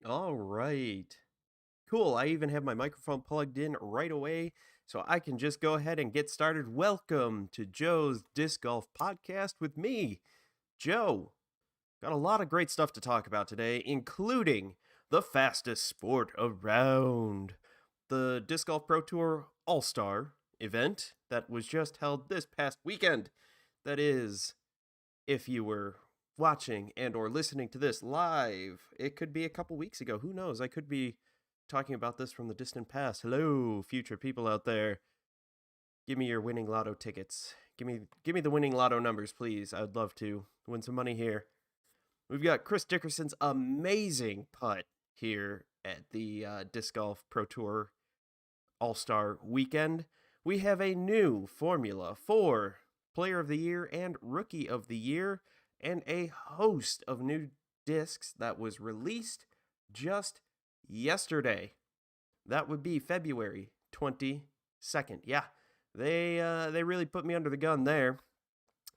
All right. Cool. I even have my microphone plugged in right away, so I can just go ahead and get started. Welcome to Joe's Disc Golf Podcast with me, Joe. Got a lot of great stuff to talk about today, including the fastest sport around, the Disc Golf Pro Tour All Star event that was just held this past weekend. That is, if you were watching and or listening to this live, it could be a couple weeks ago. Who knows? I could be talking about this from the distant past. Hello, future people out there. Give me your winning lotto tickets. Give me the winning lotto numbers, please. I'd love to win some money here. We've got Chris Dickerson's amazing putt here at the Disc Golf Pro Tour All-Star Weekend. We have a new formula for Player of the Year and Rookie of the Year, and a host of new discs that was released just yesterday. That would be February 22nd. Yeah, they really put me under the gun there.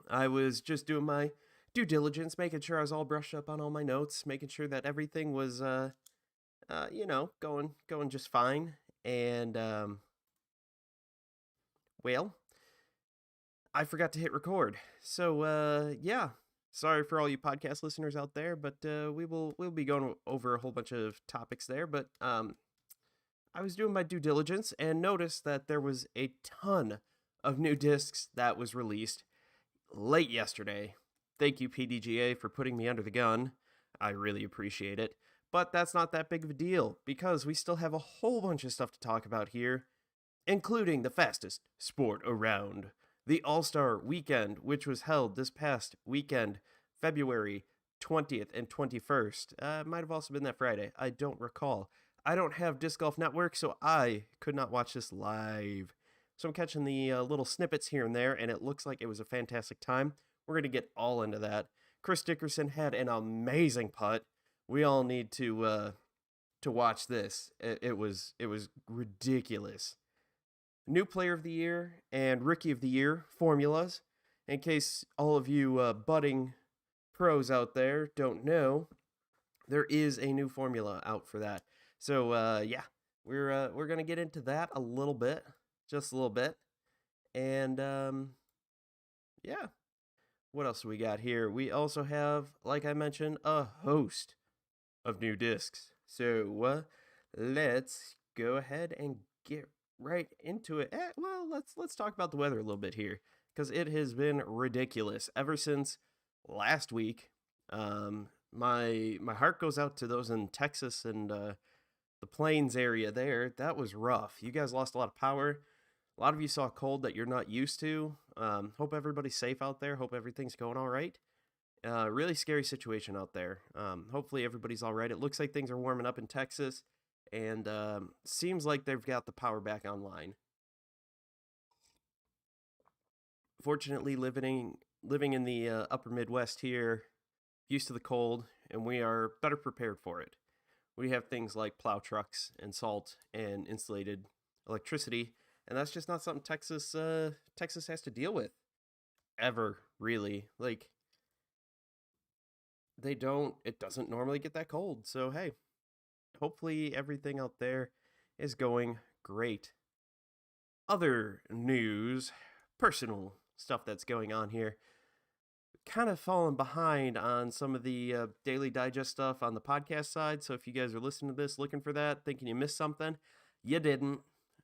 I was just doing my due diligence, making sure I was all brushed up on all my notes, making sure that everything was going just fine. And well, I forgot to hit record. So yeah, sorry for all you podcast listeners out there, but we'll be going over a whole bunch of topics there. But I was doing my due diligence and noticed that there was a ton of new discs that was released late yesterday. Thank you, PDGA, for putting me under the gun. I really appreciate it. But that's not that big of a deal, because we still have a whole bunch of stuff to talk about here, including the fastest sport around, the All-Star Weekend, which was held this past weekend, February 20th and 21st. Might have also been that Friday. I don't recall. I don't have Disc Golf Network, so I could not watch this live. So I'm catching the little snippets here and there, and it looks like it was a fantastic time. We're going to get all into that. Chris Dickerson had an amazing putt. We all need to watch this. It was ridiculous. New Player of the Year and Rookie of the Year formulas. In case all of you budding pros out there don't know, there is a new formula out for that. So yeah, we're gonna get into that a little bit, just a little bit, and yeah. What else do we got here? We also have, like I mentioned, a host of new discs. So let's go ahead and get right into it. Well, let's talk about the weather a little bit here, because it has been ridiculous ever since last week. My heart goes out to those in Texas and the plains area there. That was rough. You guys lost a lot of power. A lot of you saw cold that you're not used to. Hope everybody's safe out there. Hope everything's going all right. Really scary situation out there. Hopefully everybody's all right. It looks like things are warming up in Texas, and seems like they've got the power back online. Fortunately, living in the upper Midwest here, used to the cold, and we are better prepared for it. We have things like plow trucks and salt and insulated electricity, and that's just not something Texas has to deal with ever, really. Like, it doesn't normally get that cold. So hey, hopefully everything out there is going great. Other news, personal stuff that's going on here. Kind of falling behind on some of the Daily Digest stuff on the podcast side. So if you guys are listening to this looking for that, thinking you missed something, you didn't.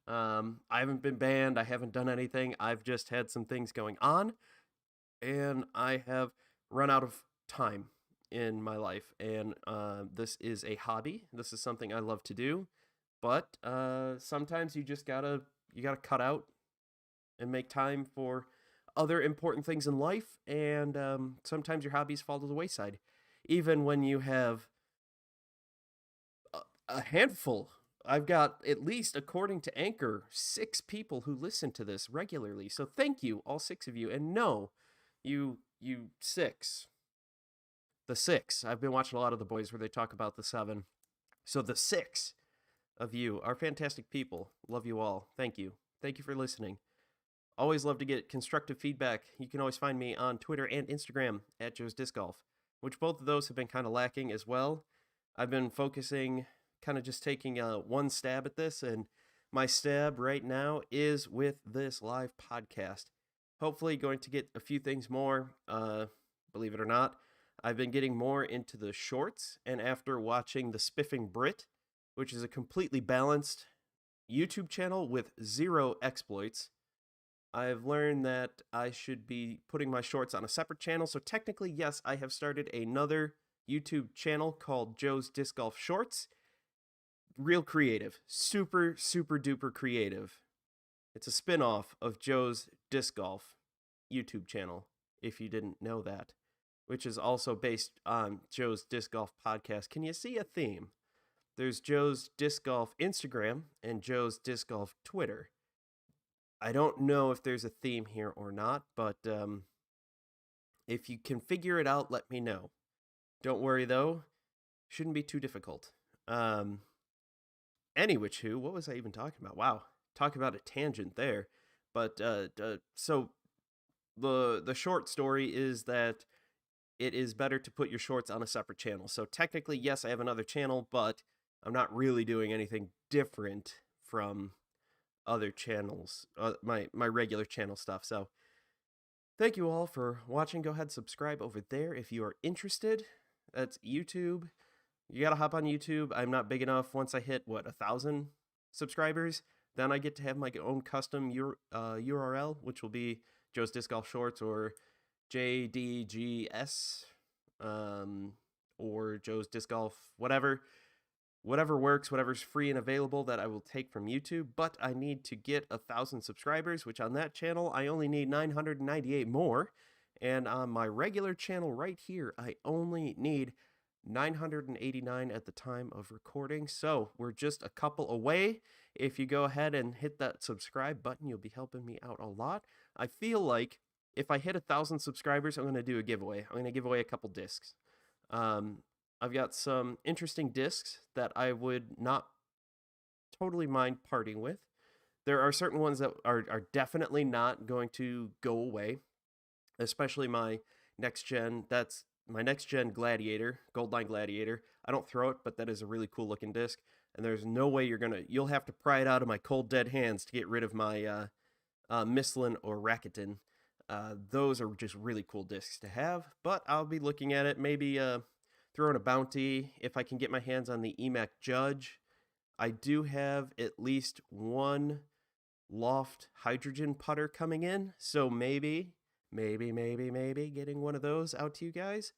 I haven't been banned. I haven't done anything. I've just had some things going on, and I have run out of time in my life. And this is a hobby. This is something I love to do. But sometimes you just gotta cut out and make time for other important things in life. And sometimes your hobbies fall to the wayside, even when you have a handful. I've got, at least according to Anchor, 6 people who listen to this regularly. So thank you, all 6 of you. And no, you 6. The 6. I've been watching a lot of The Boys where they talk about the 7. So the 6 of you are fantastic people. Love you all. Thank you. Thank you for listening. Always love to get constructive feedback. You can always find me on Twitter and Instagram at Joe's Disc Golf, which both of those have been kind of lacking as well. I've been focusing, kind of just taking one stab at this, and my stab right now is with this live podcast. Hopefully, going to get a few things more. Believe it or not, I've been getting more into the shorts, and after watching the Spiffing Brit, which is a completely balanced YouTube channel with zero exploits, I've learned that I should be putting my shorts on a separate channel. So technically, yes, I have started another YouTube channel called Joe's Disc Golf Shorts. Real creative, super, super duper creative. It's a spin-off of Joe's Disc Golf YouTube channel, if you didn't know that, which is also based on Joe's Disc Golf podcast. Can you see a theme? There's Joe's Disc Golf Instagram and Joe's Disc Golf Twitter. I don't know if there's a theme here or not, but if you can figure it out, let me know. Don't worry, though. Shouldn't be too difficult. Any which who, what was I even talking about? Wow, talk about a tangent there. But so the short story is that it is better to put your shorts on a separate channel. So technically, yes, I have another channel, but I'm not really doing anything different from other channels, my regular channel stuff. So thank you all for watching. Go ahead, subscribe over there if you are interested. That's YouTube. You gotta hop on YouTube. I'm not big enough. Once I hit 1,000 subscribers, then I get to have my own custom URL, which will be Joe's Disc Golf Shorts or JDGS, or Joe's Disc Golf, whatever works, whatever's free and available that I will take from YouTube. But I need to get 1,000 subscribers, which on that channel I only need 998 more, and on my regular channel right here I only need 989 at the time of recording. So we're just a couple away. If you go ahead and hit that subscribe button, you'll be helping me out a lot. I feel like if I hit 1,000 subscribers, I'm going to do a giveaway. I'm going to give away a couple discs. I've got some interesting discs that I would not totally mind parting with. There are certain ones that are definitely not going to go away, especially my next gen. That's my next gen Gladiator, Goldline Gladiator. I don't throw it, but that is a really cool looking disc, and there's no way you'll have to pry it out of my cold dead hands to get rid of my Michelin or Rakuten. Those are just really cool discs to have, but I'll be looking at it, maybe throwing a bounty if I can get my hands on the EMAC Judge. I do have at least one Loft Hydrogen putter coming in, so maybe getting one of those out to you guys.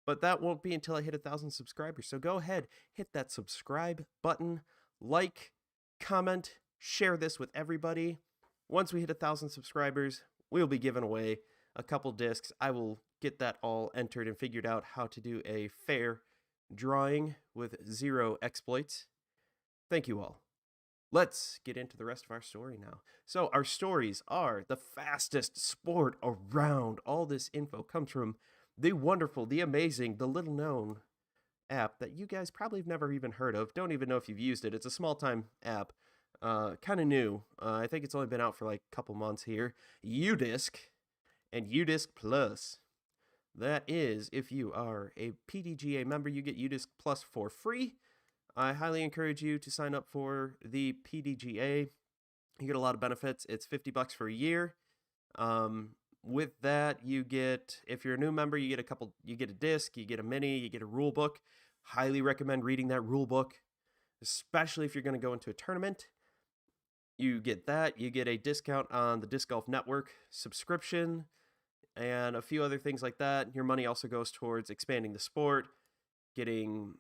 But that won't be until I hit 1,000 subscribers. So go ahead, hit that subscribe button, like, comment, share this with everybody. Once we hit 1,000 subscribers, we'll be giving away a couple discs. I will get that all entered and figured out how to do a fair drawing with zero exploits. Thank you all. Let's get into the rest of our story now. So our stories are the fastest sport around. All this info comes from the wonderful, the amazing, the little known app that you guys probably have never even heard of. Don't even know if you've used it. It's a small time app. Kind of new. I think it's only been out for like a couple months here. UDisc and UDisc Plus. That is, if you are a PDGA member, you get UDisc Plus for free. I highly encourage you to sign up for the PDGA. You get a lot of benefits. It's $50 for a year. With that, you get, if you're a new member, you get a disc, you get a mini, you get a rule book. Highly recommend reading that rule book, especially if you're going to go into a tournament. You get that. You get a discount on the Disc Golf Network subscription and a few other things like that. Your money also goes towards expanding the sport, getting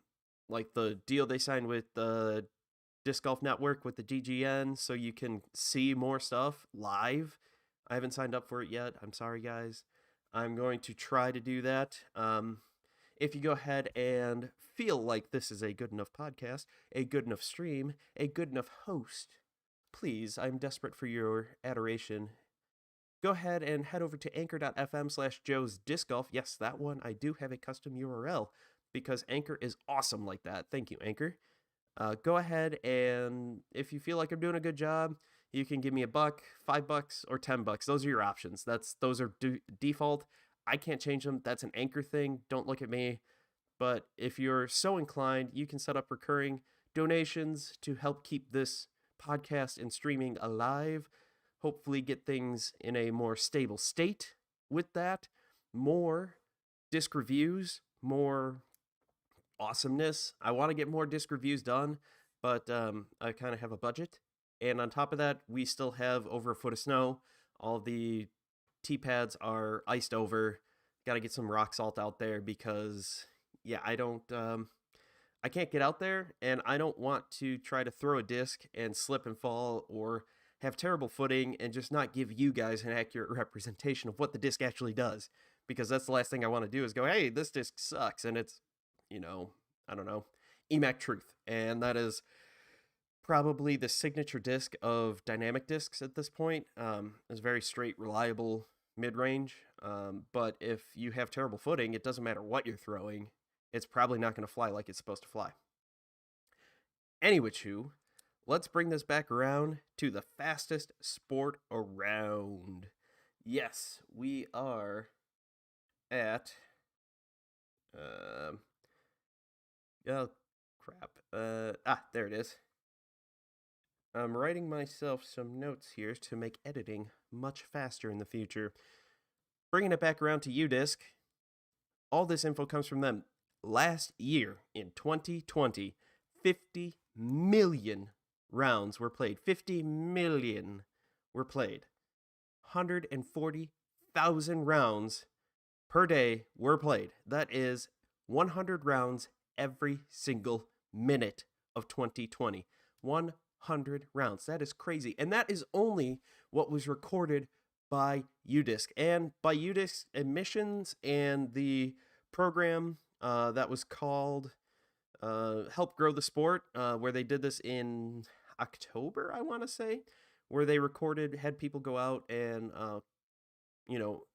like the deal they signed with the Disc Golf Network with the DGN, so you can see more stuff live. I haven't signed up for it yet. I'm sorry, guys. I'm going to try to do that. If you go ahead and feel like this is a good enough podcast, a good enough stream, a good enough host, please, I'm desperate for your adoration. Go ahead and head over to anchor.fm/Joe's Disc Golf. Yes, that one. I do have a custom URL because Anchor is awesome like that. Thank you, Anchor. Go ahead, and if you feel like I'm doing a good job, you can give me $1, $5, or $10. Those are your options. Those are default. I can't change them. That's an Anchor thing. Don't look at me. But if you're so inclined, you can set up recurring donations to help keep this podcast and streaming alive. Hopefully, get things in a more stable state with that. More disc reviews, more awesomeness. I want to get more disc reviews done, but I kind of have a budget. And on top of that, we still have over a foot of snow. All the T-pads are iced over. Got to get some rock salt out there because, yeah, I can't get out there, and I don't want to try to throw a disc and slip and fall or have terrible footing and just not give you guys an accurate representation of what the disc actually does. Because that's the last thing I want to do is go, hey, this disc sucks, and it's, I don't know, EMAC truth. And that is probably the signature disc of dynamic discs at this point. It's very straight, reliable mid-range. But if you have terrible footing, it doesn't matter what you're throwing. It's probably not going to fly like it's supposed to fly. Anyway, let's bring this back around to the fastest sport around. Yes, we are at... oh, crap. There it is. I'm writing myself some notes here to make editing much faster in the future. Bringing it back around to UDisc. All this info comes from them. Last year, in 2020, 50 million rounds were played. 50 million were played. 140,000 rounds per day were played. That is 100 rounds every single minute of 2020. 100 rounds. That is crazy. And that is only what was recorded by UDisc. And by UDisc admissions and the program that was called Help Grow the Sport, where they did this in October, I want to say, where they had people go out and,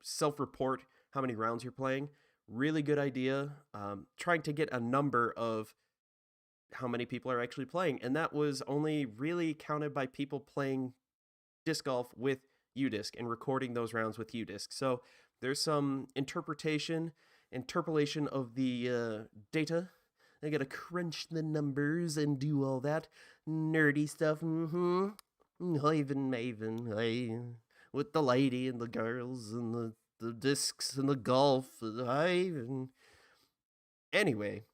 self-report how many rounds you're playing. Really good idea. Trying to get a number of how many people are actually playing. And that was only really counted by people playing disc golf with UDisc and recording those rounds with UDisc. So there's some interpolation of the data. I gotta crunch the numbers and do all that nerdy stuff. Maven, with the lady and the girls and the discs and the golf. Anyway,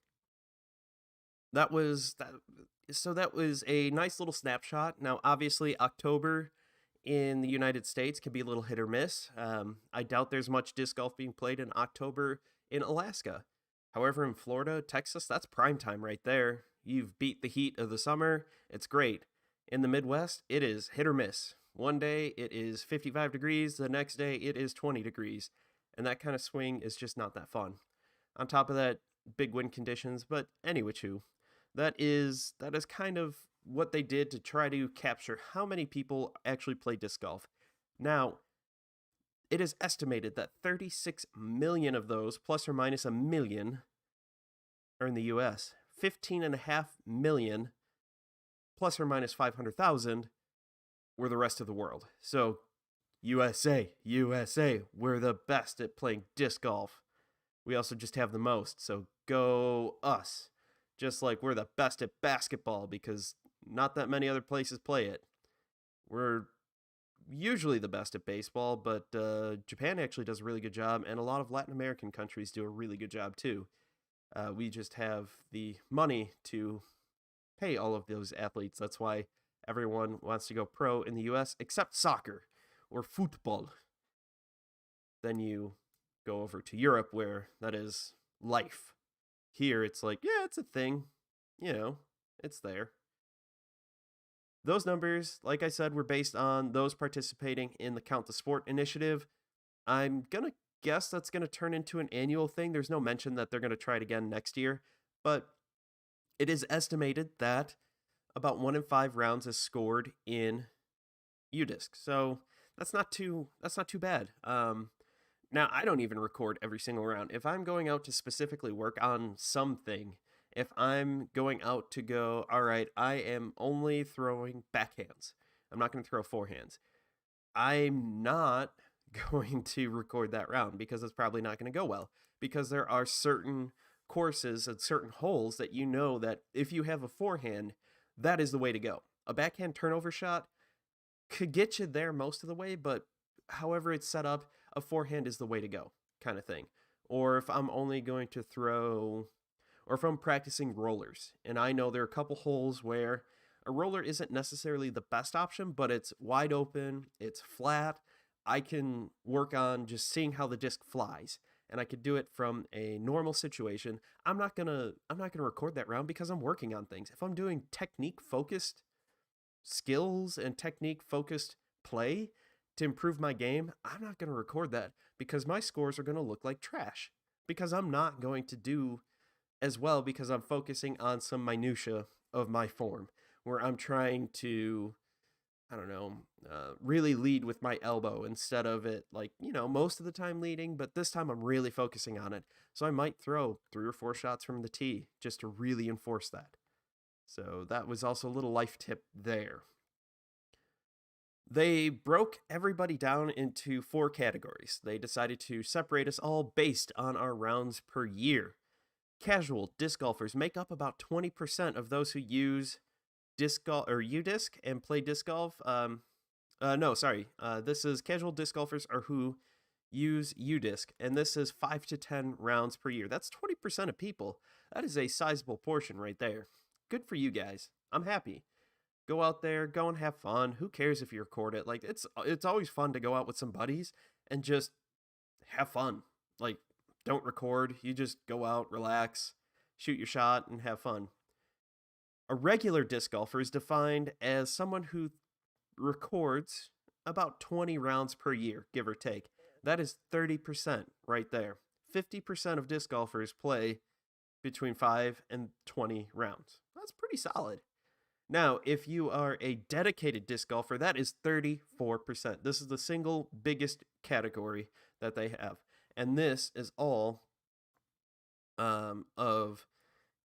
that was that. So that was a nice little snapshot. Now, obviously, October in the United States can be a little hit or miss. I doubt there's much disc golf being played in October in Alaska. However, in Florida, Texas, that's prime time right there. You've beat the heat of the summer. It's great. In the Midwest, it is hit or miss. One day it is 55 degrees. The next day it is 20 degrees. And that kind of swing is just not that fun. On top of that, big wind conditions. But anyway, that is kind of what they did to try to capture how many people actually play disc golf. Now, it is estimated that 36 million of those, plus or minus a million, are in the U.S. 15.5 million, plus or minus 500,000, were the rest of the world. So, USA, we're the best at playing disc golf. We also just have the most, so go us. Just like we're the best at basketball because not that many other places play it. We're usually the best at baseball, but Japan actually does a really good job, and a lot of Latin American countries do a really good job too. We just have the money to pay all of those athletes. That's why everyone wants to go pro in the U.S. except soccer or football. Then you go over to Europe where that is life. Here it's like, yeah, it's a thing. It's there. Those numbers, like I said, were based on those participating in the Count the Sport initiative. I'm going to guess that's going to turn into an annual thing. There's no mention that they're going to try it again next year, but it is estimated that about 1 in 5 rounds is scored in UDisc. So that's not too bad. Now, I don't even record every single round. If I'm going out to specifically work on something, if I'm going out to go, all right, I am only throwing backhands. I'm not going to throw forehands. I'm not going to record that round because it's probably not going to go well because there are certain courses and certain holes that you know that if you have a forehand, that is the way to go. A backhand turnover shot could get you there most of the way, but however it's set up, a forehand is the way to go, kind of thing. Or if I'm only going to throw, or if I'm practicing rollers, and I know there are a couple holes where a roller isn't necessarily the best option, but it's wide open, it's flat. I can work on just seeing how the disc flies, and I could do it from a normal situation. I'm not gonna record that round because I'm working on things. If I'm doing technique focused skills and technique focused play to improve my game, I'm not gonna record that because my scores are gonna look like trash. Because I'm not going to do as well because I'm focusing on some minutia of my form where I'm trying to, I don't know, really lead with my elbow instead of it like, most of the time leading, but this time I'm really focusing on it. So I might throw 3 or 4 shots from the tee just to really enforce that. So that was also a little life tip there. They broke everybody down into 4 categories. They decided to separate us all based on our rounds per year. Casual disc golfers make up about 20% of those who use disc golf or UDisc and play disc golf. This is casual disc golfers are who use UDisc, and this is 5 to 10 rounds per year. That's 20% of people. That is a sizable portion right there. Good for you guys. I'm happy. Go out there, go and have fun. Who cares if you record it? Like it's always fun to go out with some buddies and just have fun. Like don't record. You just go out, relax, shoot your shot, and have fun. A regular disc golfer is defined as someone who records about 20 rounds per year, give or take. That is 30% right there. 50% of disc golfers play between 5 and 20 rounds. That's pretty solid. Now, if you are a dedicated disc golfer, that is 34%. This is the single biggest category that they have. And this is all of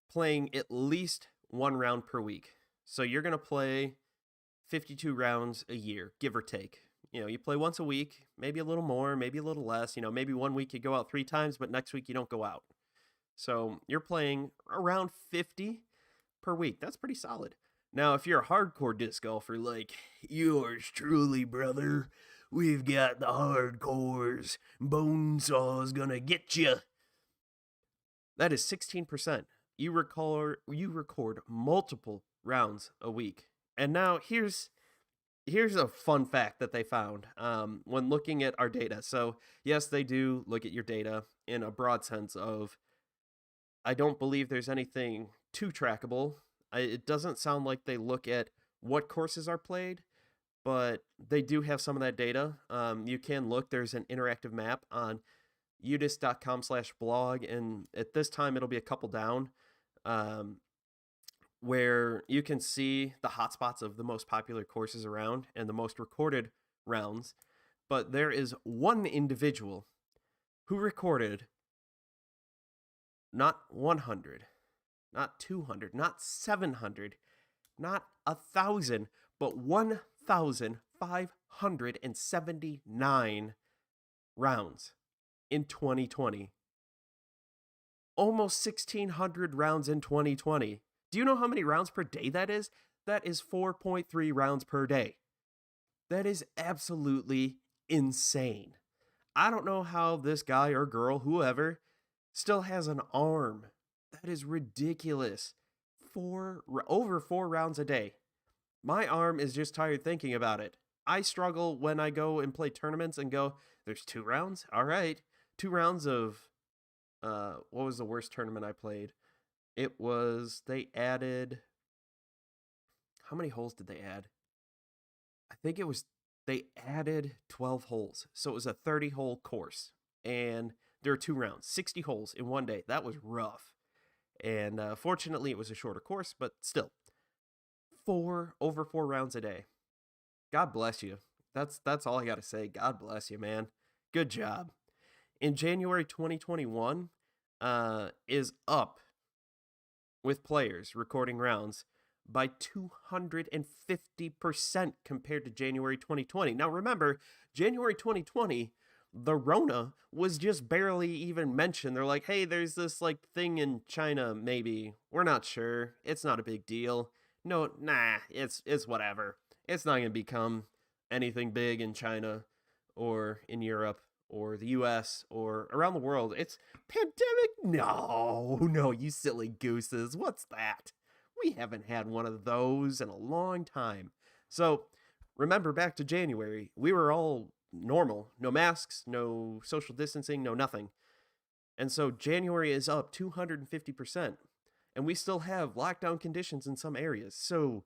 playing at least 1 round per week. So you're going to play 52 rounds a year, give or take. You play once a week, maybe a little more, maybe a little less. Maybe one week you go out 3 times, but next week you don't go out. So you're playing around 50 per week. That's pretty solid. Now, if you're a hardcore disc golfer like yours truly, brother, we've got the hardcores. Bonesaw's gonna get you. That is 16%. You record multiple rounds a week. And now here's a fun fact that they found when looking at our data. So yes, they do look at your data in a broad sense of, I don't believe there's anything too trackable. It doesn't sound like they look at what courses are played, but they do have some of that data. You can look, there's an interactive map on udisc.com/blog, and at this time it'll be a couple down, where you can see the hotspots of the most popular courses around and the most recorded rounds. But there is one individual who recorded not 100, not 200, not 700, not 1,000, but 1,579 rounds in 2020. Almost 1,600 rounds in 2020. Do you know how many rounds per day that is? That is 4.3 rounds per day. That is absolutely insane. I don't know how this guy or girl, whoever, still has an arm. That is ridiculous. Over 4 rounds a day. My arm is just tired thinking about it. I struggle when I go and play tournaments and go, there's 2 rounds? All right. 2 rounds of, what was the worst tournament I played? It was, they added, how many holes did they add? I think they added 12 holes. So it was a 30-hole course. And there were 2 rounds, 60 holes in one day. That was rough. And fortunately, it was a shorter course, but still, over 4 rounds a day. God bless you. That's all I got to say. God bless you, man. Good job. In January 2021, is up with players recording rounds by 250% compared to January 2020. Now remember, January 2020, the Rona was just barely even mentioned. They're like, hey, there's this like thing in China, maybe. We're not sure. It's not a big deal. No, nah, it's whatever. It's not gonna become anything big in China or in Europe or the US or around the world. It's pandemic? No, you silly gooses. What's that? We haven't had one of those in a long time. So remember back to January, we were all normal. No masks, no social distancing, no nothing. And so January is up 250%. And we still have lockdown conditions in some areas. So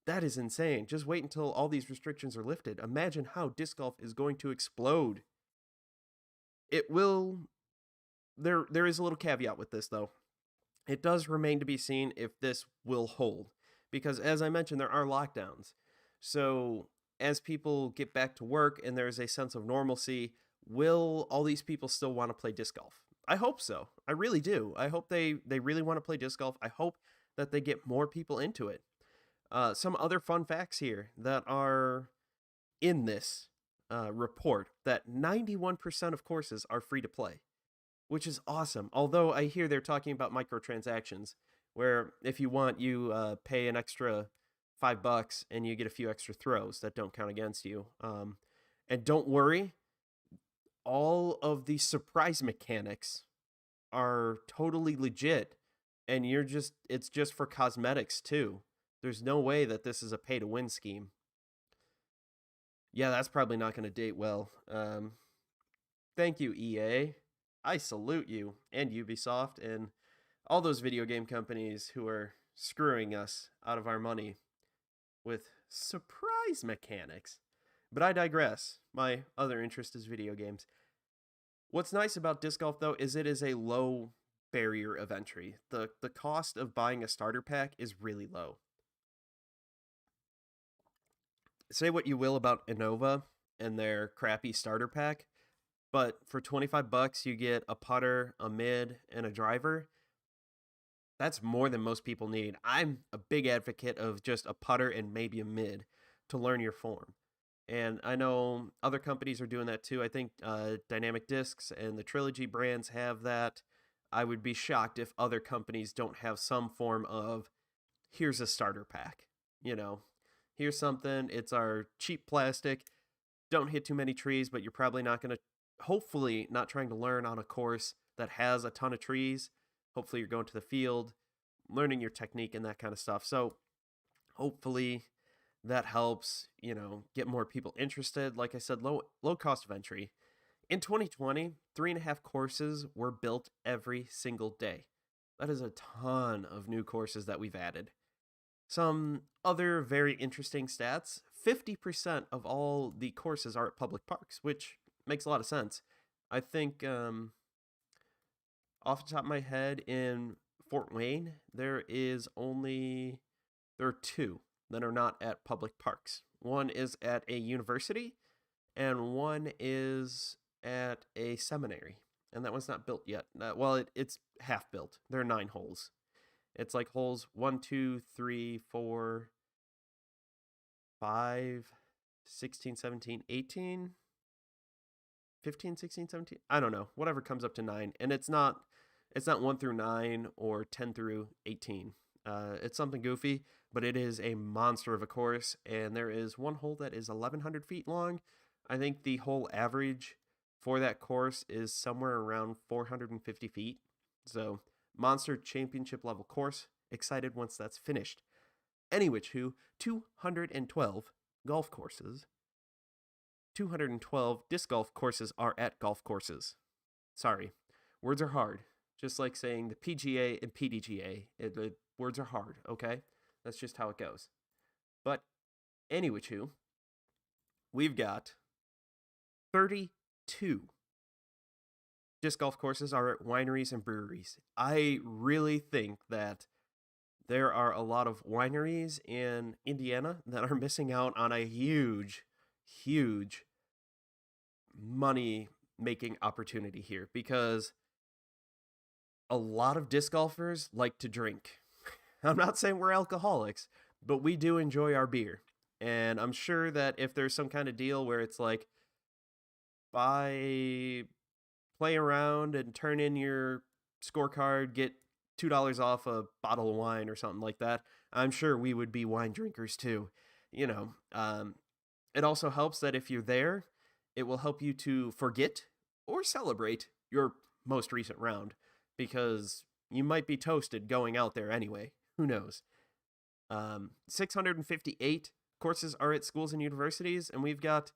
that is insane. Just wait until all these restrictions are lifted. Imagine how disc golf is going to explode. It will. There is a little caveat with this though. It does remain to be seen if this will hold, because as I mentioned, there are lockdowns. So as people get back to work and there's a sense of normalcy, will all these people still want to play disc golf? I hope so. I really do. I hope they really want to play disc golf. I hope that they get more people into it. Some other fun facts here that are in this report: that 91% of courses are free to play, which is awesome. Although I hear they're talking about microtransactions, where if you want, you pay an extra $5 and you get a few extra throws that don't count against you. And don't worry, all of the surprise mechanics are totally legit, and it's just for cosmetics too. There's no way that this is a pay to win scheme. Yeah, that's probably not going to date well. Thank you, EA. I salute you and Ubisoft and all those video game companies who are screwing us out of our money with surprise mechanics. But I digress. My other interest is video games. What's nice about disc golf though is it is a low barrier of entry. The cost of buying a starter pack is really low. Say what you will about Innova and their crappy starter pack, but for $25 you get a putter, a mid, and a driver. That's more than most people need. I'm a big advocate of just a putter and maybe a mid to learn your form. And I know other companies are doing that too. I think Dynamic Discs and the Trilogy brands have that. I would be shocked if other companies don't have some form of, here's a starter pack. You know, here's something. It's our cheap plastic. Don't hit too many trees, but you're probably not going to, hopefully, not trying to learn on a course that has a ton of trees. Hopefully, you're going to the field, learning your technique and that kind of stuff. So, hopefully, that helps, get more people interested. Like I said, low cost of entry. In 2020, 3.5 courses were built every single day. That is a ton of new courses that we've added. Some other very interesting stats: 50% of all the courses are at public parks, which makes a lot of sense. I think, off the top of my head, in Fort Wayne, there are two that are not at public parks. One is at a university, and one is at a seminary, and that one's not built yet. It's half built. There are 9 holes. It's like holes 1, 2, 3, 4, 5, 16, 17, 18, 15, 16, 17. I don't know. Whatever comes up to 9. And it's not 1 through 9 or 10 through 18. It's something goofy, but it is a monster of a course. And there is one hole that is 1,100 feet long. I think the hole average for that course is somewhere around 450 feet. So, monster championship level course. Excited once that's finished. Anyway, 212 golf courses. 212 disc golf courses are at golf courses. Sorry, words are hard. Just like saying the PGA and PDGA. The words are hard, okay? That's just how it goes. But anyway, we've got 32 disc golf courses are at wineries and breweries. I really think that there are a lot of wineries in Indiana that are missing out on a huge money-making opportunity here, because a lot of disc golfers like to drink. I'm not saying we're alcoholics, but we do enjoy our beer. And I'm sure that if there's some kind of deal where it's like, play around and turn in your scorecard, get $2 off a bottle of wine or something like that, I'm sure we would be wine drinkers too. You know, it also helps that if you're there, it will help you to forget or celebrate your most recent round because you might be toasted going out there anyway. Who knows? 658 courses are at schools and universities, and we've got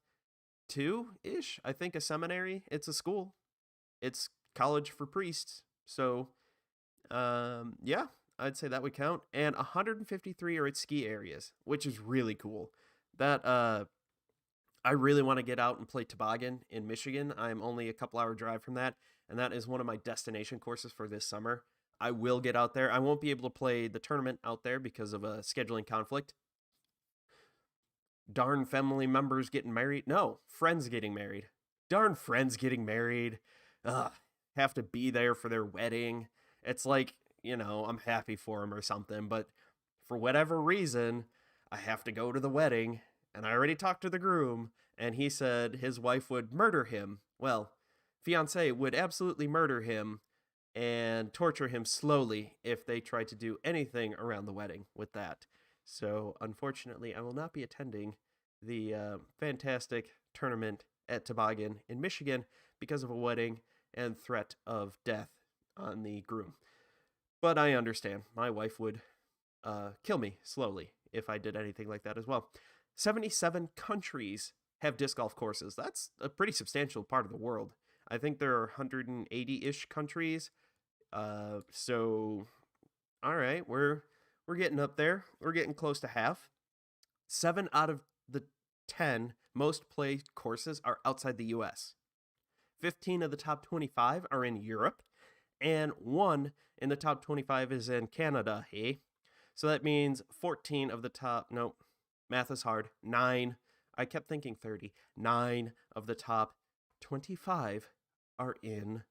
two ish. I think a seminary. It's a school. It's college for priests. So, yeah, I'd say that would count. And 153 are at ski areas, which is really cool. That I really want to get out and play toboggan in Michigan. I'm only a couple hour drive from that, and that is one of my destination courses for this summer. I will get out there. I won't be able to play the tournament out there because of a scheduling conflict. Darn family members getting married. No, friends getting married. Darn friends getting married. Ugh, have to be there for their wedding. It's like, I'm happy for them or something, but for whatever reason, I have to go to the wedding, and I already talked to the groom, and he said his wife would murder him. Well, fiance would absolutely murder him and torture him slowly if they tried to do anything around the wedding with that. So, unfortunately, I will not be attending the fantastic tournament at Toboggan in Michigan because of a wedding and threat of death on the groom. But I understand. My wife would kill me slowly if I did anything like that as well. 77 countries have disc golf courses. That's a pretty substantial part of the world. I think there are 180-ish countries. So, all right, we're getting up there. We're getting close to half. 7 out of the 10 most played courses are outside the U.S. 15 of the top 25 are in Europe, and 1 in the top 25 is in Canada, hey? So that means 14 of the top, nope, math is hard, 9, I kept thinking 30, 9 of the top 25 are in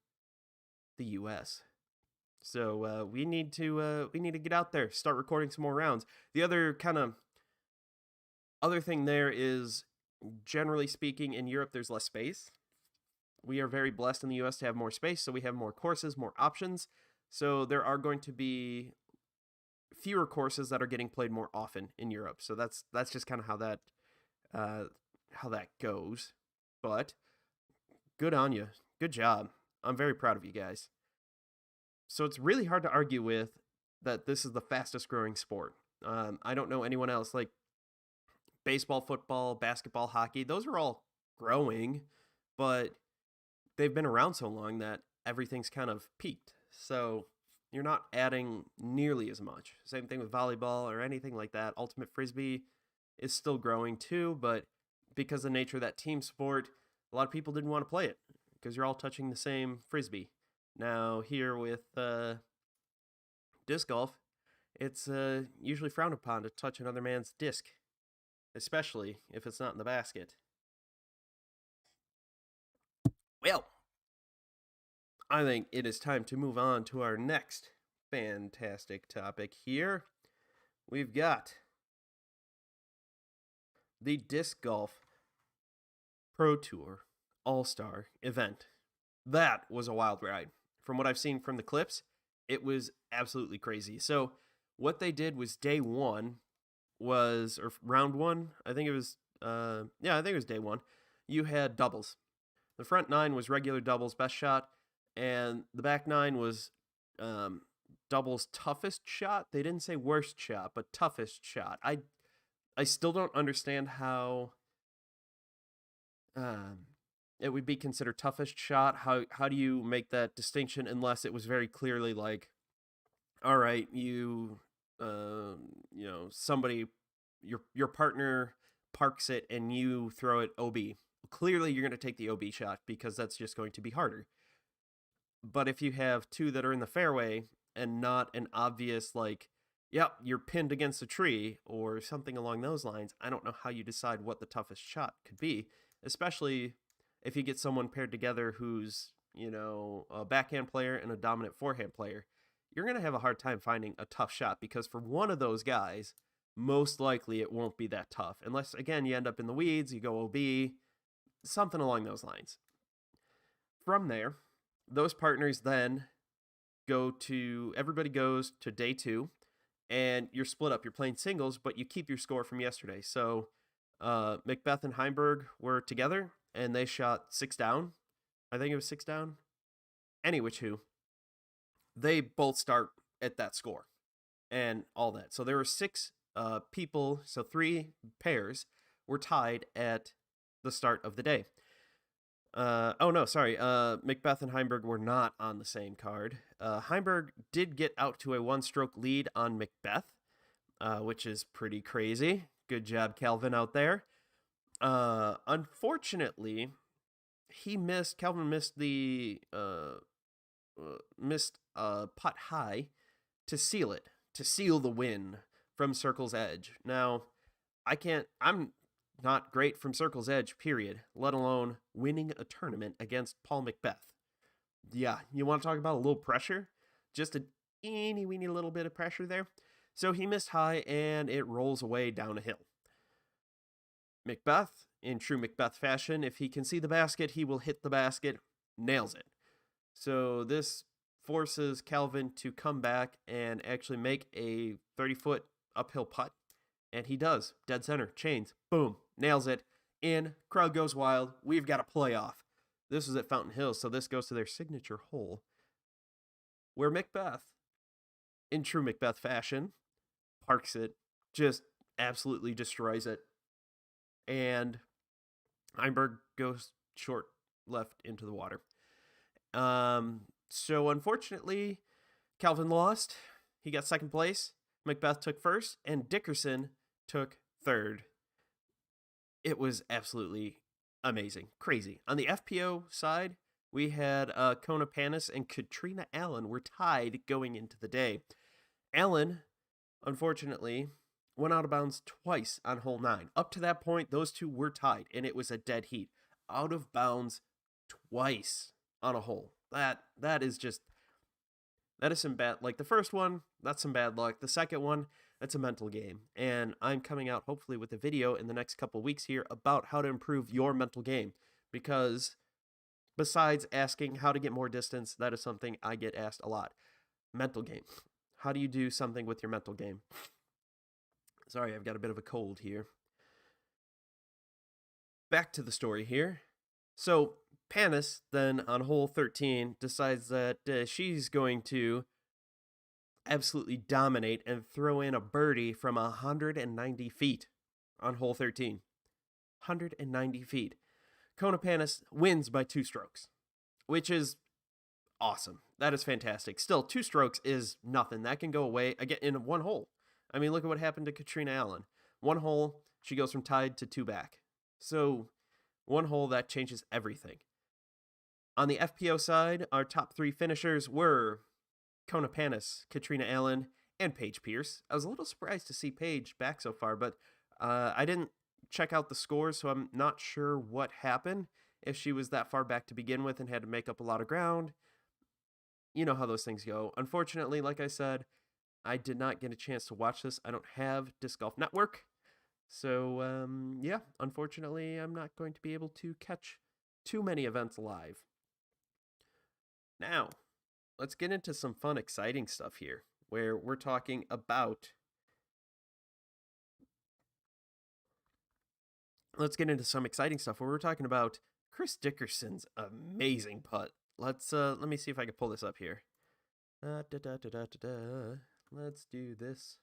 the U.S. So we need to get out there, start recording some more rounds. The other thing there is, generally speaking, in Europe there's less space. We are very blessed in the U.S. to have more space, so we have more courses, more options. So there are going to be fewer courses that are getting played more often in Europe. So that's just kind of how that goes. But good on you, good job. I'm very proud of you guys. So it's really hard to argue with that this is the fastest growing sport. I don't know anyone else, like baseball, football, basketball, hockey. Those are all growing, but they've been around so long that everything's kind of peaked. So you're not adding nearly as much. Same thing with volleyball or anything like that. Ultimate Frisbee is still growing too, but because of the nature of that team sport, a lot of people didn't want to play it because you're all touching the same Frisbee. Now, here with disc golf, it's usually frowned upon to touch another man's disc, especially if it's not in the basket. Well, I think it is time to move on to our next fantastic topic here. We've got the Disc Golf Pro Tour All-Star event. That was a wild ride. From what I've seen from the clips, it was absolutely crazy. So what they did was round one, I think it was day one. You had doubles. The front 9 was regular doubles best shot, and the back 9 was doubles toughest shot. They didn't say worst shot, but toughest shot. I still don't understand how it would be considered toughest shot. How do you make that distinction unless it was very clearly like, all right, somebody, your partner parks it and you throw it OB. Clearly you're going to take the OB shot because that's just going to be harder. But if you have 2 that are in the fairway and not an obvious like, yep, you're pinned against a tree or something along those lines, I don't know how you decide what the toughest shot could be, especially if you get someone paired together who's, a backhand player and a dominant forehand player. You're going to have a hard time finding a tough shot because for one of those guys, most likely it won't be that tough. Unless, again, you end up in the weeds, you go OB, something along those lines. From there, those partners then everybody goes to day 2, and you're split up. You're playing singles, but you keep your score from yesterday. So Macbeth and Heimberg were together, and they shot 6 down. I think it was 6 down. Anyway, they both start at that score and all that. So there were 6 people, so 3 pairs were tied at the start of the day. Macbeth and Heimberg were not on the same card. Heimberg did get out to a 1-stroke lead on Macbeth, which is pretty crazy. Good job, Calvin, out there. Unfortunately, Calvin missed the putt high to seal the win from Circle's Edge. Now, I'm not great from Circle's Edge, period, let alone winning a tournament against Paul Macbeth. Yeah, you want to talk about a little pressure? Just a teeny-weeny little bit of pressure there. So he missed high, and it rolls away down a hill. Macbeth, in true Macbeth fashion, if he can see the basket, he will hit the basket, nails it. So this forces Calvin to come back and actually make a 30-foot uphill putt. And he does. Dead center. Chains. Boom. Nails it. In. Crowd goes wild. We've got a playoff. This is at Fountain Hills, so this goes to their signature hole, where Macbeth, in true Macbeth fashion, parks it. Just absolutely destroys it. And Heimberg goes short left into the water. So unfortunately, Calvin lost. He got second place. Macbeth took first, and Dickerson took third. It was absolutely amazing. Crazy. On the FPO side, we had Kona Panis and Katrina Allen were tied going into the day. Allen, unfortunately, went out of bounds twice on hole 9. Up to that point, those two were tied, and it was a dead heat. Out of bounds twice on a hole. That is some bad, like the first one, that's some bad luck. The second one, that's a mental game. And I'm coming out hopefully with a video in the next couple weeks here about how to improve your mental game. Because besides asking how to get more distance, that is something I get asked a lot. Mental game. How do you do something with your mental game? Sorry, I've got a bit of a cold here. Back to the story here. So Panis then on hole 13 decides that she's going to absolutely dominate and throw in a birdie from 190 feet on hole 13. 190 feet. Kona Panis wins by 2 strokes, which is awesome. That is fantastic. Still, 2 strokes is nothing. That can go away again in 1 hole. I mean, look at what happened to Katrina Allen. 1 hole, she goes from tied to 2 back. So 1 hole, that changes everything. On the FPO side, our top 3 finishers were Kona Panis, Katrina Allen, and Paige Pierce. I was a little surprised to see Paige back so far, but I didn't check out the scores, so I'm not sure what happened. If she was that far back to begin with and had to make up a lot of ground. You know how those things go. Unfortunately, like I said, I did not get a chance to watch this. I don't have Disc Golf Network. So, yeah, unfortunately, I'm not going to be able to catch too many events live. Now, let's get into some fun, exciting stuff here, where we're talking about... Let's get into some exciting stuff where we're talking about Chris Dickerson's amazing putt. Let me see if I can pull this up here. Let's do this.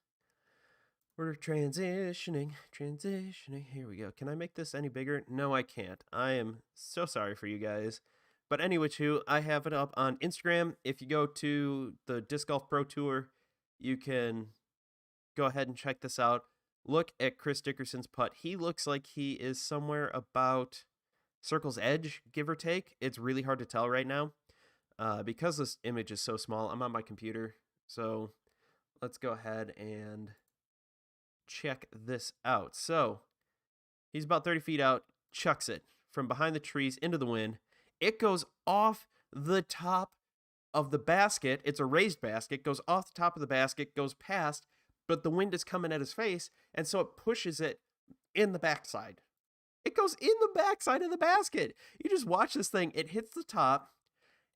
We're transitioning. Here we go. Can I make this any bigger? No, I can't. I am so sorry for you guys. But anyway, I have it up on Instagram. If you go to the Disc Golf Pro Tour, you can go ahead and check this out. Look at Chris Dickerson's putt. He looks like he is somewhere about Circle's Edge, give or take. It's really hard to tell right now because this image is so small. I'm on my computer, so let's go ahead and check this out. So he's about 30 feet out, chucks it from behind the trees into the wind. It goes off the top of the basket. It's a raised basket, goes off the top of the basket, goes past, but the wind is coming at his face, and so it pushes it in the backside. It goes in the backside of the basket. You just watch this thing. It hits the top,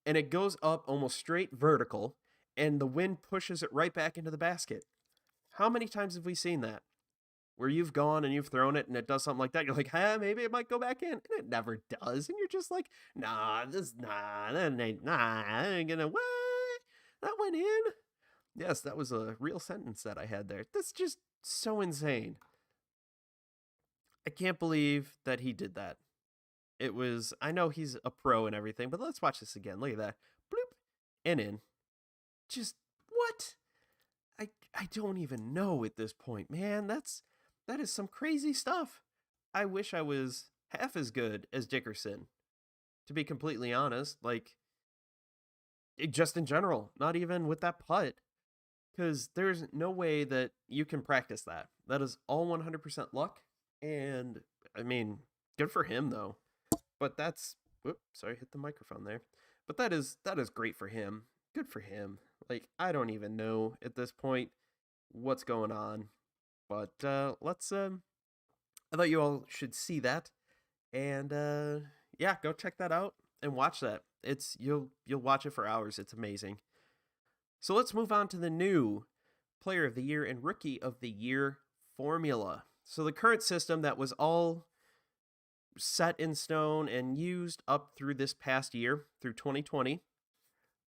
and it goes up almost straight vertical, and the wind pushes it right back into the basket. How many times have we seen that? Where you've gone and you've thrown it and it does something like that. You're like, maybe it might go back in. And it never does. And you're just like, that ain't gonna, what? That went in? Yes, that was a real sentence that I had there. That's just so insane. I can't believe that he did that. It was, I know he's a pro and everything, but let's watch this again. Look at that. Bloop. And in. Just, what? I don't even know at this point, man. That is some crazy stuff. I wish I was half as good as Dickerson, to be completely honest. Like, just in general, not even with that putt. Because there's no way that you can practice that. That is all 100% luck. And, I mean, good for him, though. But that's, whoop, sorry, hit the microphone there. But that is great for him. Good for him. Like, I don't even know at this point what's going on. But let's, I thought you all should see that. And, yeah, go check that out and watch that. You'll watch it for hours. It's amazing. So let's move on to the new Player of the Year and Rookie of the Year formula. So the current system that was all set in stone and used up through this past year, through 2020,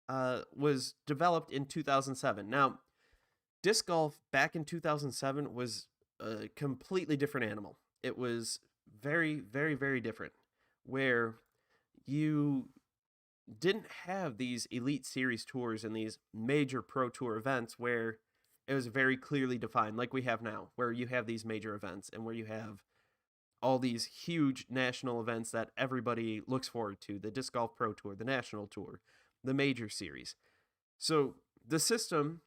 was developed in 2007. Now, disc golf back in 2007 was a completely different animal. It was very, very, very different, where you didn't have these elite series tours and these major pro tour events where it was very clearly defined like we have now, where you have these major events and where you have all these huge national events that everybody looks forward to, the Disc Golf Pro Tour, the National Tour, the Major Series. So the system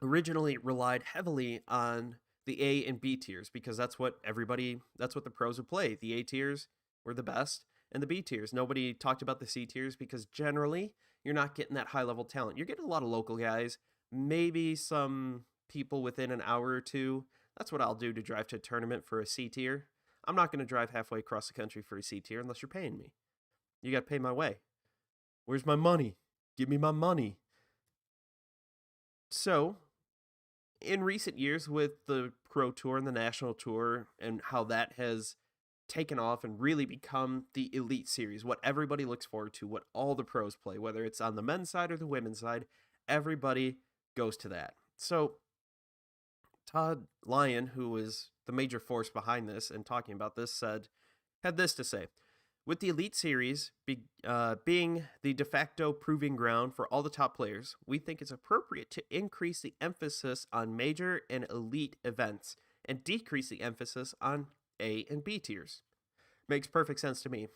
originally relied heavily on the A and B tiers because that's what the pros would play. The A tiers were the best, and the B tiers. Nobody talked about the C tiers because generally you're not getting that high level talent. You're getting a lot of local guys, maybe some people within an hour or two. That's what I'll do to drive to a tournament for a C tier. I'm not going to drive halfway across the country for a C tier unless you're paying me. You got to pay my way. Where's my money? Give me my money. So, in recent years with the Pro Tour and the National Tour and how that has taken off and really become the elite series, what everybody looks forward to, what all the pros play, whether it's on the men's side or the women's side, everybody goes to that. So Todd Lyon, who was the major force behind this and talking about this, had this to say: with the elite series being the de facto proving ground for all the top players, we think it's appropriate to increase the emphasis on major and elite events and decrease the emphasis on A and B tiers. Makes perfect sense to me.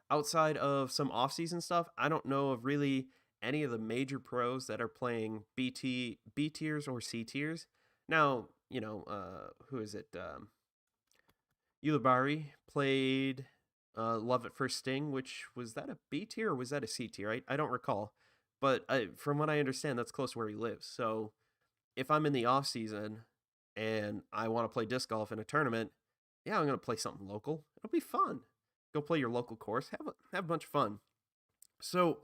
Outside of some off-season stuff, I don't know of really any of the major pros that are playing B tiers or C tiers. Now, who is it? Ulibarri played Love at First Sting, which, was that a B tier or was that a C tier? I don't recall. But from what I understand, that's close to where he lives. So if I'm in the off-season and I want to play disc golf in a tournament, yeah, I'm going to play something local. It'll be fun. Go play your local course. Have a bunch of fun. So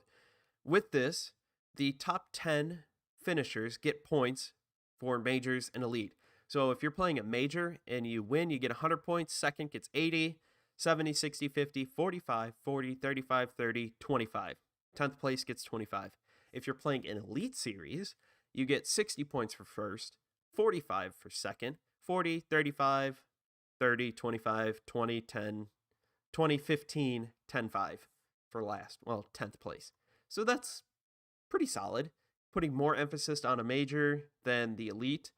with this, the top 10 finishers get points for majors and elite. So if you're playing a major and you win, you get 100 points. Second gets 80, 70, 60, 50, 45, 40, 35, 30, 25. 10th place gets 25. If you're playing an elite series, you get 60 points for first, 45 for second, 40, 35, 30, 25, 20, 10, 20, 15, 10, 5 for last. Well, 10th place. So that's pretty solid. Putting more emphasis on a major than the elite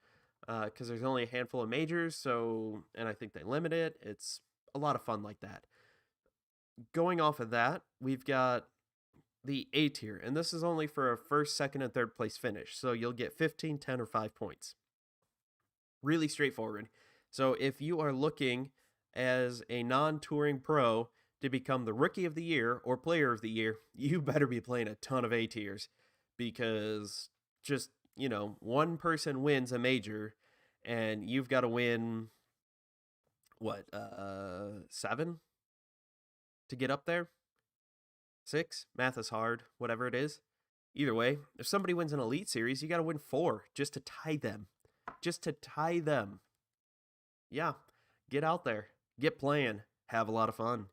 because there's only a handful of majors. And I think they limit it. It's a lot of fun like that. Going off of that, we've got the A tier, and this is only for a first, second, and third place finish. So you'll get 15, 10, or 5 points. Really straightforward. So if you are looking as a non-touring pro to become the Rookie of the Year or Player of the Year, you better be playing a ton of A tiers because just, one person wins a major and you've got to win, 7? to get up there? 6? Math is hard, whatever it is. Either way, if somebody wins an Elite Series, you got to win 4 just to tie them. Just to tie them. Yeah, get out there, get playing, have a lot of fun.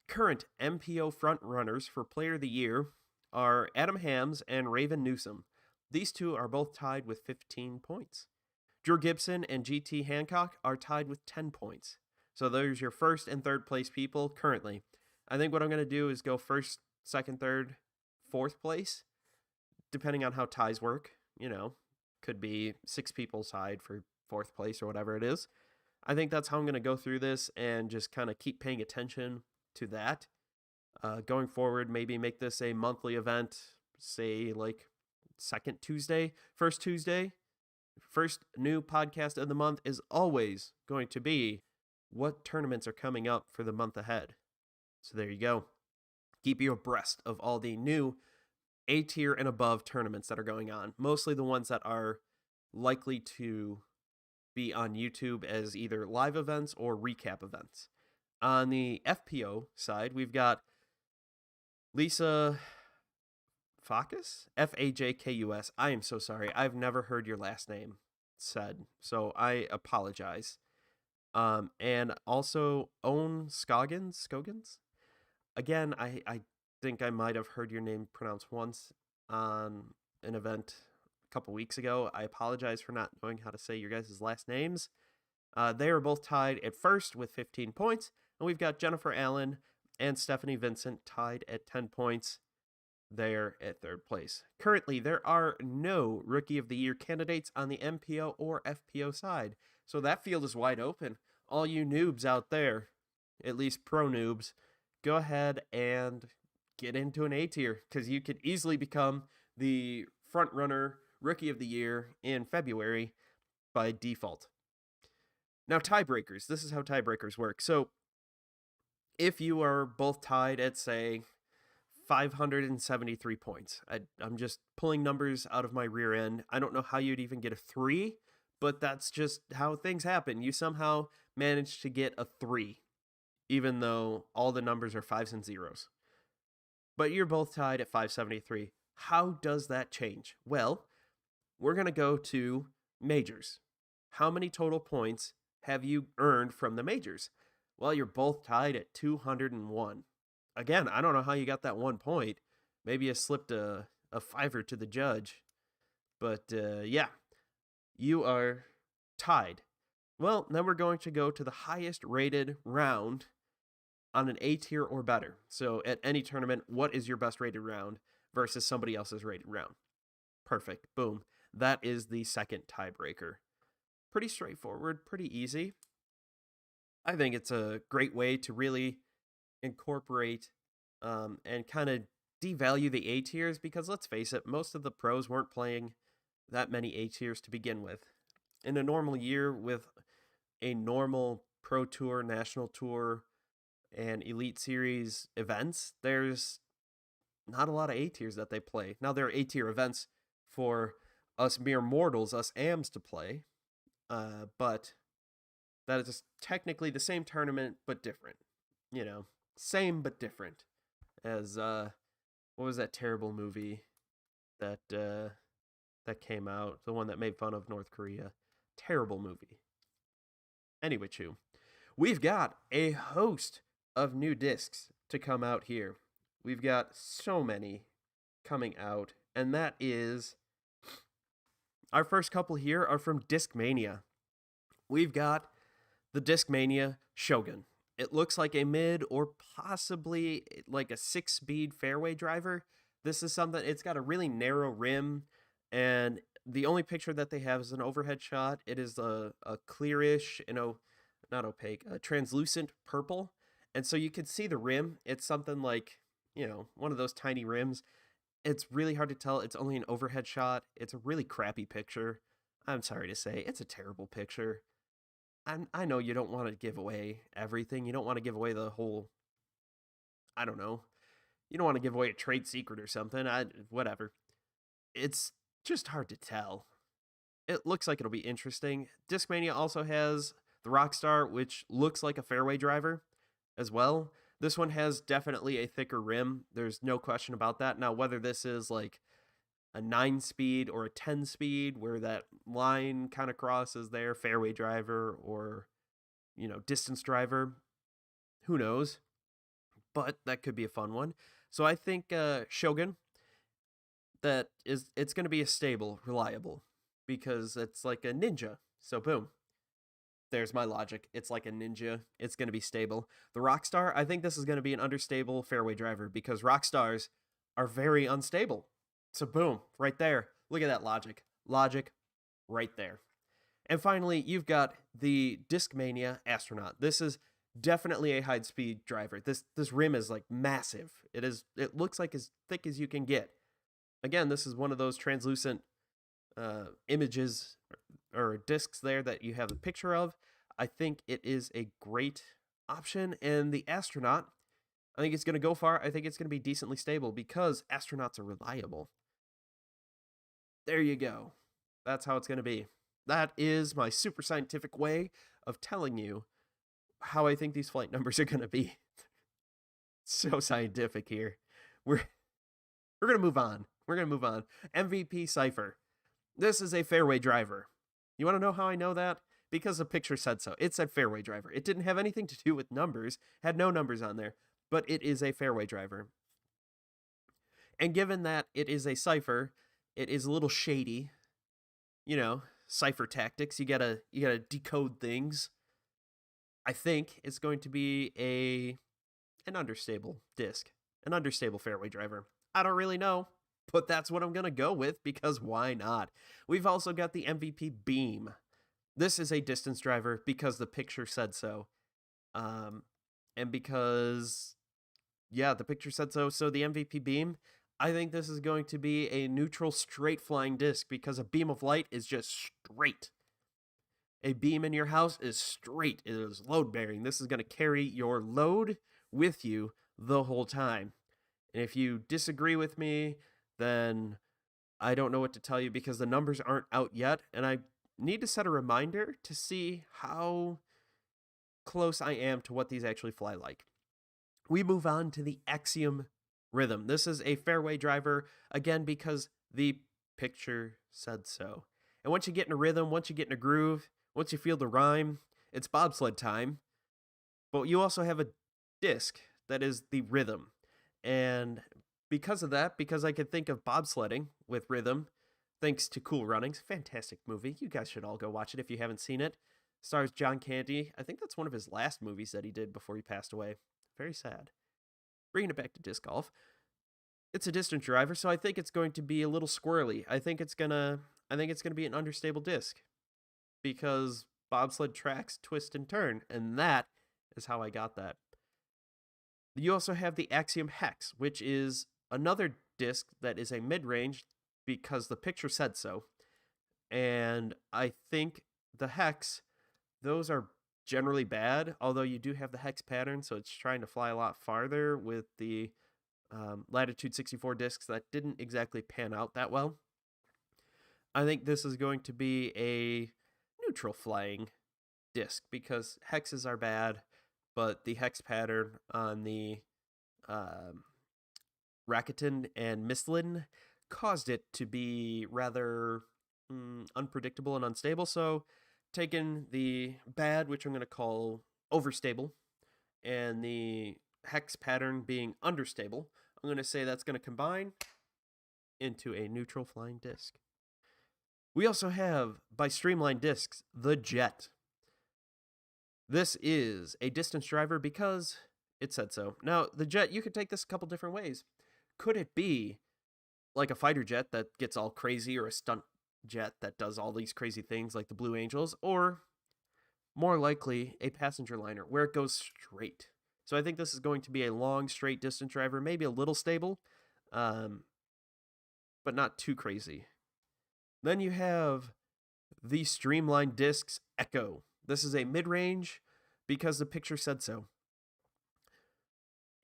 Current MPO frontrunners for Player of the Year are Adam Hams and Raven Newsom. These two are both tied with 15 points. Drew Gibson and GT Hancock are tied with 10 points. So there's your first and third place people currently. I think what I'm going to do is go first, second, third, fourth place, depending on how ties work. Could be 6 people tied for fourth place or whatever it is. I think that's how I'm going to go through this and just kind of keep paying attention to that. Going forward, maybe make this a monthly event, say like second Tuesday, first Tuesday. First new podcast of the month is always going to be what tournaments are coming up for the month ahead. So there you go. Keep you abreast of all the new A tier and above tournaments that are going on. Mostly the ones that are likely to be on YouTube as either live events or recap events. On the FPO side, we've got Lisa Fakus? Fajkus. I am so sorry. I've never heard your last name said, so I apologize. And also Owen Scoggins? Again, I think I might have heard your name pronounced once on an event a couple weeks ago. I apologize for not knowing how to say your guys' last names. They are both tied at first with 15 points, and we've got Jennifer Allen and Stephanie Vincent tied at 10 points. They're at third place. Currently, there are no Rookie of the Year candidates on the MPO or FPO side, so that field is wide open. All you noobs out there, at least pro noobs, go ahead and get into an A tier, because you could easily become the front runner Rookie of the Year in February by default. Now, tiebreakers. This is how tiebreakers work. So, if you are both tied at, say, 573 points. I'm just pulling numbers out of my rear end. I don't know how you'd even get a 3, but that's just how things happen. You somehow manage to get a 3, even though all the numbers are 5s and 0s. But you're both tied at 573. How does that change? Well, we're going to go to majors. How many total points have you earned from the majors? Well, you're both tied at 201. Again, I don't know how you got that 1 point. Maybe you slipped a fiver to the judge. But yeah, you are tied. Well, then we're going to go to the highest rated round on an A tier or better. So at any tournament, what is your best rated round versus somebody else's rated round? Perfect. Boom. That is the second tiebreaker. Pretty straightforward, pretty easy. I think it's a great way to really incorporate and kind of devalue the A tiers, because let's face it, most of the pros weren't playing that many A tiers to begin with. In a normal year with a normal Pro Tour, National Tour, and Elite Series events, there's not a lot of A tiers that they play. Now, there are A tier events for us mere mortals, us AMs, to play, but that is technically the same tournament but different. Same but different. As what was that terrible movie that came out? The one that made fun of North Korea. Terrible movie. Anyway, we've got a host of new discs to come out here. We've got so many coming out, and that is our first couple here are from Discmania. We've got the Discmania Shogun. It looks like a mid or possibly like a 6-speed fairway driver. This is something, it's got a really narrow rim, and the only picture that they have is an overhead shot. It is a clearish, not opaque, a translucent purple. And so you can see the rim. It's something like, one of those tiny rims. It's really hard to tell. It's only an overhead shot. It's a really crappy picture. I'm sorry to say, it's a terrible picture. I know you don't want to give away everything. You don't want to give away the whole, I don't know. You don't want to give away a trade secret or something. Whatever. It's just hard to tell. It looks like it'll be interesting. Discmania also has the Rockstar, which looks like a fairway driver as well. This one has definitely a thicker rim. There's no question about that. Now, whether this is like a 9-speed or a 10-speed, where that line kind of crosses there, fairway driver or, distance driver, who knows? But that could be a fun one. So I think Shogun, it's going to be a stable, reliable, because it's like a ninja. So boom, there's my logic. It's like a ninja. It's going to be stable. The Rockstar, I think this is going to be an understable fairway driver because Rockstars are very unstable. So boom, right there. Look at that logic. Logic right there. And finally, you've got the Discmania Astronaut. This is definitely a high-speed driver. This rim is like massive. It looks like as thick as you can get. Again, this is one of those translucent images or discs there that you have a picture of. I think it is a great option. And the Astronaut, I think it's going to go far. I think it's going to be decently stable because astronauts are reliable. There you go. That's how it's going to be. That is my super scientific way of telling you how I think these flight numbers are going to be. So scientific here. We're going to move on. We're going to move on. MVP Cypher. This is a fairway driver. You want to know how I know that? Because the picture said so. It said fairway driver. It didn't have anything to do with numbers. Had no numbers on there. But it is a fairway driver. And given that it is a Cypher, it is a little shady. Cypher tactics. You gotta decode things. I think it's going to be an understable disc. An understable fairway driver. I don't really know, but that's what I'm going to go with because why not? We've also got the MVP Beam. This is a distance driver because the picture said so. And because, the picture said so. So the MVP Beam, I think this is going to be a neutral straight flying disc because a beam of light is just straight. A beam in your house is straight. It is load bearing. This is going to carry your load with you the whole time. And if you disagree with me, then I don't know what to tell you because the numbers aren't out yet. And I need to set a reminder to see how close I am to what these actually fly like. We move on to the Axiom Rhythm. This is a fairway driver, again, because the picture said so. And once you get in a rhythm, once you get in a groove, once you feel the rhyme, it's bobsled time. But you also have a disc that is the rhythm. And because of that, because I could think of bobsledding with rhythm, thanks to Cool Runnings, fantastic movie. You guys should all go watch it if you haven't seen it. Stars John Candy. I think that's one of his last movies that he did before he passed away. Very sad. Bringing it back to disc golf. It's a distance driver, so I think it's going to be a little squirrely. I think it's gonna be an understable disc. Because bobsled tracks twist and turn, and that is how I got that. You also have the Axiom Hex, which is another disc that is a mid-range because the picture said so. And I think the Hex, those are generally bad, although you do have the Hex pattern, so it's trying to fly a lot farther with the Latitude 64 discs that didn't exactly pan out that well. I think this is going to be a neutral flying disc because hexes are bad, but the hex pattern on the Rakuten and Michelin caused it to be rather unpredictable and unstable. So taking the bad, which I'm going to call overstable, and the hex pattern being understable, I'm going to say that's going to combine into a neutral flying disc. We also have, by Streamline Discs, the Jet. This is a distance driver because it said so. Now, the Jet, you could take this a couple different ways. Could it be like a fighter jet that gets all crazy, or a stunt jet that does all these crazy things like the Blue Angels, or more likely a passenger liner where it goes straight? So I think this is going to be a long, straight distance driver, maybe a little stable, but not too crazy. Then you have the Streamline Discs Echo. This is a mid-range because the picture said so.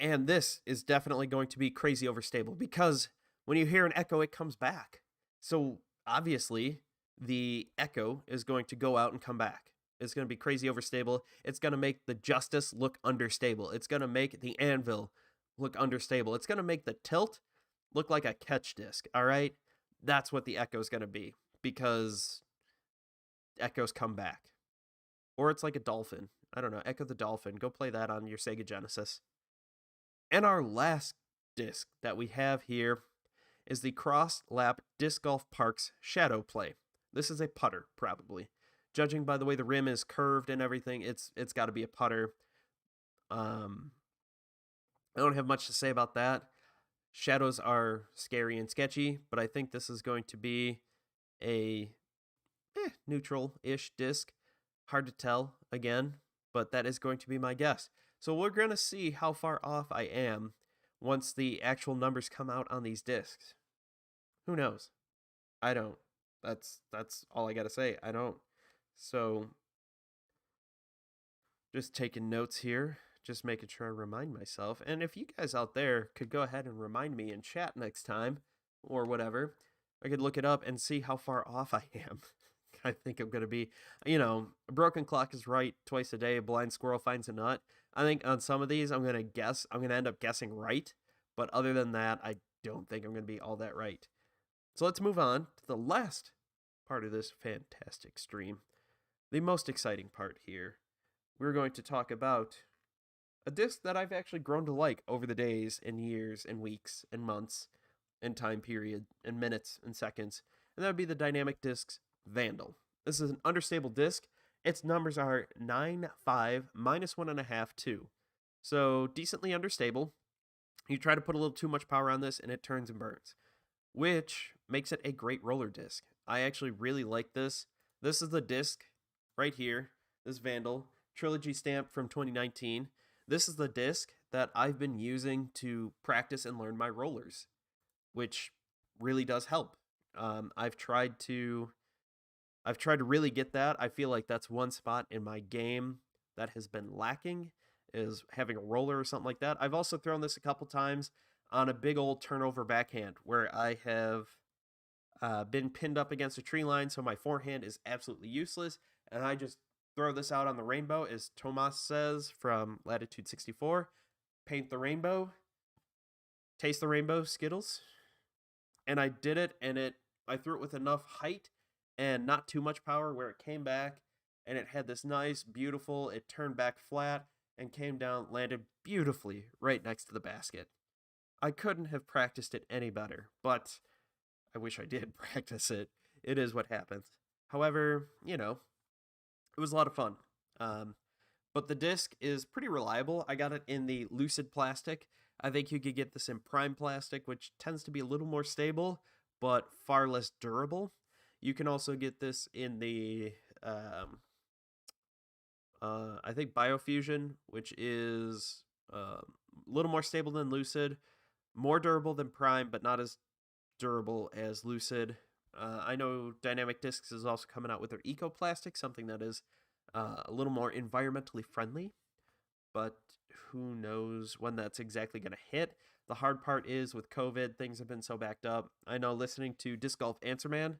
And this is definitely going to be crazy overstable because when you hear an echo, it comes back. So obviously, the echo is going to go out and come back. It's going to be crazy overstable. It's going to make the Justice look understable. It's going to make the Anvil look understable. It's going to make the Tilt look like a catch disc, all right? That's what the Echo is going to be, because Echoes come back. Or it's like a dolphin. I don't know, Echo the Dolphin. Go play that on your Sega Genesis. And our last disc that we have here is the Cross Lap Disc Golf Parks Shadow Play. This is a putter, probably. Judging by the way the rim is curved and everything, it's got to be a putter. I don't have much to say about that. Shadows are scary and sketchy, but I think this is going to be a neutral-ish disc. Hard to tell, again, but that is going to be my guess. So we're going to see how far off I am once the actual numbers come out on these discs. Who knows? I don't. That's all I got to say. I don't. So just taking notes here, just making sure I remind myself. And if you guys out there could go ahead and remind me in chat next time or whatever, I could look it up and see how far off I am. I think I'm going to be, a broken clock is right twice a day. A blind squirrel finds a nut. I think on some of these, I'm going to end up guessing right. But other than that, I don't think I'm going to be all that right. So let's move on to the last part of this fantastic stream. The most exciting part here. We're going to talk about a disc that I've actually grown to like over the days and years and weeks and months and time period and minutes and seconds. And that would be the Dynamic Discs Vandal. This is an understable disc. Its numbers are 9, 5, -1.5, 2. So decently understable. You try to put a little too much power on this and it turns and burns, which makes it a great roller disc. I actually really like this. This is the disc right here, this Vandal, Trilogy stamp from 2019. This is the disc that I've been using to practice and learn my rollers, which really does help. I've tried to really get that. I feel like that's one spot in my game that has been lacking, is having a roller or something like that. I've also thrown this a couple times on a big old turnover backhand where I have been pinned up against a tree line, so my forehand is absolutely useless, and I just throw this out on the rainbow, as Tomas says from Latitude 64. Paint the rainbow, taste the rainbow, Skittles. And I did it, and I threw it with enough height and not too much power where it came back, and it had this nice, beautiful, it turned back flat and came down, landed beautifully right next to the basket. I couldn't have practiced it any better, but I wish I did practice it. It is what happens. However, it was a lot of fun. But the disc is pretty reliable. I got it in the Lucid plastic. I think you could get this in prime plastic, which tends to be a little more stable, but far less durable. You can also get this in the, I think, Biofusion, which is a little more stable than Lucid, more durable than prime, but not as durable as Lucid. I know Dynamic Discs is also coming out with their Eco-Plastic, something that is a little more environmentally friendly, but who knows when that's exactly going to hit. The hard part is with COVID, things have been so backed up. I know, listening to Disc Golf Answer Man,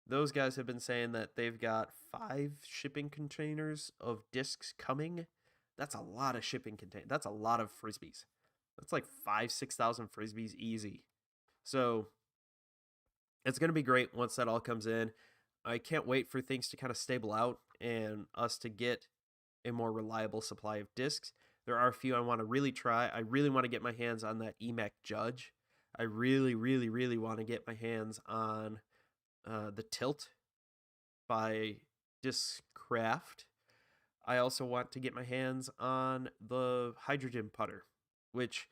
those guys have been saying that they've got 5 shipping containers of discs coming. That's a lot of shipping containers. That's a lot of Frisbees. That's like 6,000 Frisbees easy. So it's going to be great once that all comes in. I can't wait for things to kind of stable out and us to get a more reliable supply of discs. There are a few I want to really try. I really want to get my hands on that EMAC Judge. I really, really, really want to get my hands on the Tilt by Discraft. I also want to get my hands on the Hydrogen Putter, which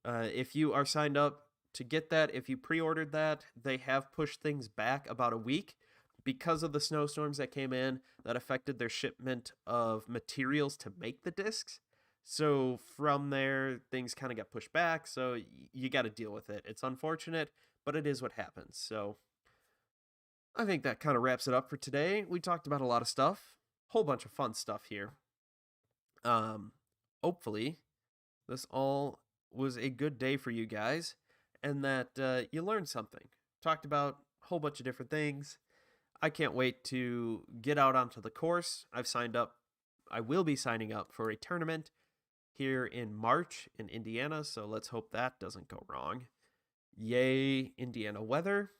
if you are signed up to get that, if you pre-ordered that, they have pushed things back about a week because of the snowstorms that came in that affected their shipment of materials to make the discs. So from there, things kind of got pushed back, so you got to deal with it. It's unfortunate, but it is what happens. So I think that kind of wraps it up for today. We talked about a lot of stuff, whole bunch of fun stuff here. Hopefully this all was a good day for you guys and that you learned something. Talked about a whole bunch of different things. I can't wait to get out onto the course. I've signed up. I will be signing up for a tournament here in March in Indiana, so let's hope that doesn't go wrong. Yay, Indiana weather,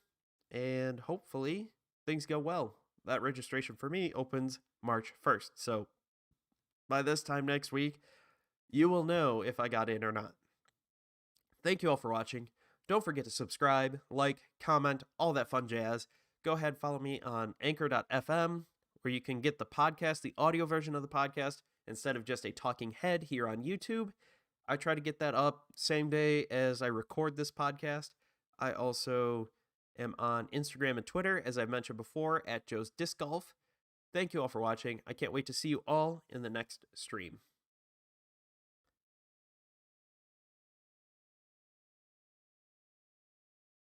and hopefully things go well. That registration for me opens March 1st, so by this time next week, you will know if I got in or not. Thank you all for watching. Don't forget to subscribe, like, comment, all that fun jazz. Go ahead, follow me on anchor.fm, where you can get the podcast, the audio version of the podcast, instead of just a talking head here on YouTube. I try to get that up same day as I record this podcast. I also am on Instagram and Twitter, as I mentioned before, at Joe's Disc Golf. Thank you all for watching. I can't wait to see you all in the next stream.